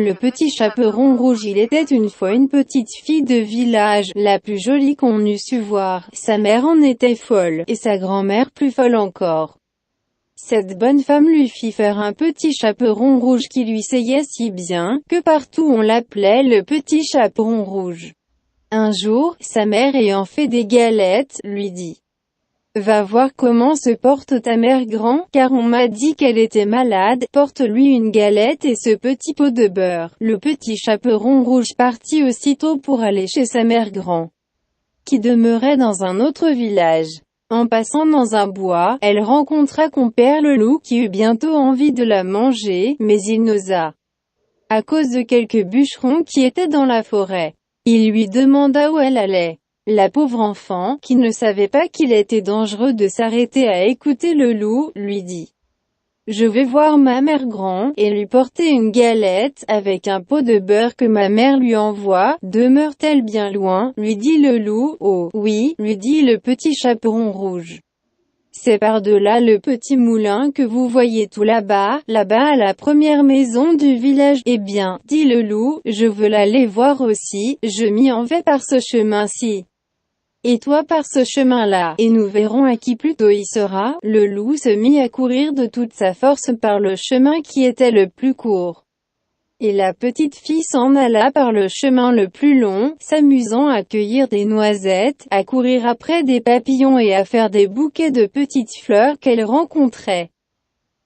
Le petit chaperon rouge. Il était une fois une petite fille de village, la plus jolie qu'on eût su voir. Sa mère en était folle, et sa grand-mère plus folle encore. Cette bonne femme lui fit faire un petit chaperon rouge qui lui seyait si bien, que partout on l'appelait le petit chaperon rouge. Un jour, sa mère ayant fait des galettes, lui dit: Va voir comment se porte ta mère grand, car on m'a dit qu'elle était malade, porte-lui une galette et ce petit pot de beurre. Le petit chaperon rouge partit aussitôt pour aller chez sa mère grand, qui demeurait dans un autre village. En passant dans un bois, elle rencontra compère le loup qui eut bientôt envie de la manger, mais il n'osa, à cause de quelques bûcherons qui étaient dans la forêt. Il lui demanda où elle allait. La pauvre enfant, qui ne savait pas qu'il était dangereux de s'arrêter à écouter le loup, lui dit: Je vais voir ma mère grand, et lui porter une galette, avec un pot de beurre que ma mère lui envoie. Demeure-t-elle bien loin? Lui dit le loup. Oh, oui, lui dit le petit chaperon rouge. C'est par-delà le petit moulin que vous voyez tout là-bas, à la première maison du village. Eh bien, dit le loup, je veux l'aller voir aussi, je m'y en vais par ce chemin-ci. Et toi par ce chemin-là, et nous verrons à qui plus tôt y sera. Le loup se mit à courir de toute sa force par le chemin qui était le plus court. Et la petite fille s'en alla par le chemin le plus long, s'amusant à cueillir des noisettes, à courir après des papillons et à faire des bouquets de petites fleurs qu'elle rencontrait.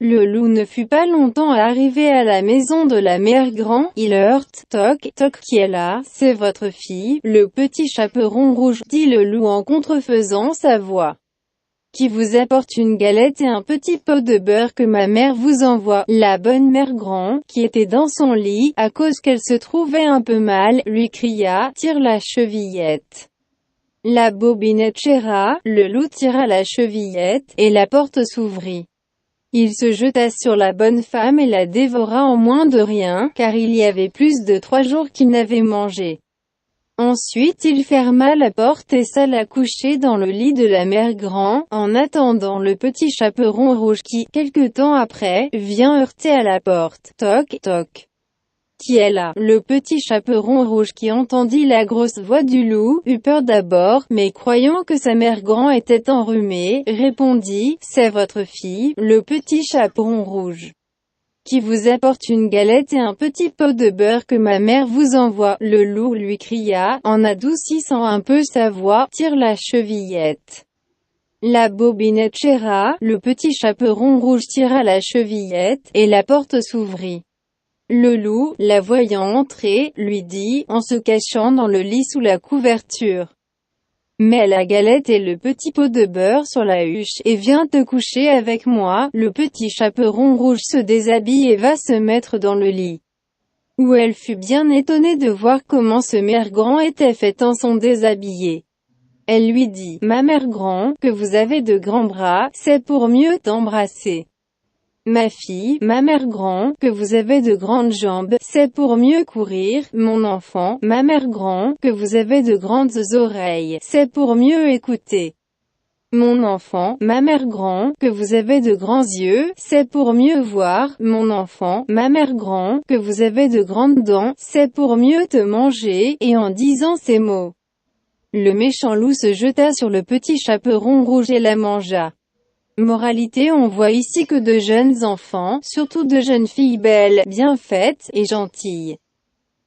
Le loup ne fut pas longtemps à arriver à la maison de la mère grand. Il heurte: Toc, toc, qui est là? C'est votre fille, le petit chaperon rouge, dit le loup en contrefaisant sa voix, qui vous apporte une galette et un petit pot de beurre que ma mère vous envoie. La bonne mère grand, qui était dans son lit, à cause qu'elle se trouvait un peu mal, lui cria: Tire la chevillette. La bobinette chéra, le loup tira la chevillette, et la porte s'ouvrit. Il se jeta sur la bonne femme et la dévora en moins de rien, car il y avait plus de 3 jours qu'il n'avait mangé. Ensuite il ferma la porte et s'alla coucher dans le lit de la mère grand, en attendant le petit chaperon rouge qui, quelque temps après, vient heurter à la porte. Toc, toc. Qui est là? Le petit chaperon rouge qui entendit la grosse voix du loup, eut peur d'abord, mais croyant que sa mère grand était enrhumée, répondit: C'est votre fille, le petit chaperon rouge, qui vous apporte une galette et un petit pot de beurre que ma mère vous envoie. Le loup lui cria, en adoucissant un peu sa voix: Tire la chevillette. La bobinette chéra, le petit chaperon rouge tira la chevillette, et la porte s'ouvrit. Le loup, la voyant entrer, lui dit, en se cachant dans le lit sous la couverture: Mets la galette et le petit pot de beurre sur la huche, et viens te coucher avec moi. Le petit chaperon rouge se déshabille et va se mettre dans le lit, où elle fut bien étonnée de voir comment ce mère grand était fait en son déshabillé. Elle lui dit: Ma mère grand, que vous avez de grands bras, c'est pour mieux t'embrasser. Ma fille, ma mère grand, que vous avez de grandes jambes, c'est pour mieux courir. Mon enfant, ma mère grand, que vous avez de grandes oreilles, c'est pour mieux écouter. Mon enfant, ma mère grand, que vous avez de grands yeux, c'est pour mieux voir. Mon enfant, ma mère grand, que vous avez de grandes dents, c'est pour mieux te manger. Et en disant ces mots, le méchant loup se jeta sur le petit chaperon rouge et la mangea. Moralité: on voit ici que de jeunes enfants, surtout de jeunes filles belles, bien faites, et gentilles,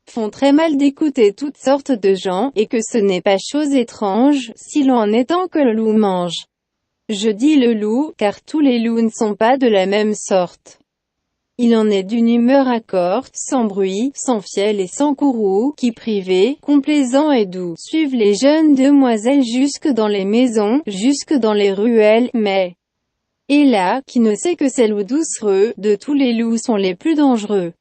font très mal d'écouter toutes sortes de gens, et que ce n'est pas chose étrange, s'il en est temps que le loup mange. Je dis le loup, car tous les loups ne sont pas de la même sorte. Il en est d'une humeur accorte, sans bruit, sans fiel et sans courroux, qui privé, complaisant et doux, suivent les jeunes demoiselles jusque dans les maisons, jusque dans les ruelles, mais et là, qui ne sait que ces loups doucereux, de tous les loups sont les plus dangereux.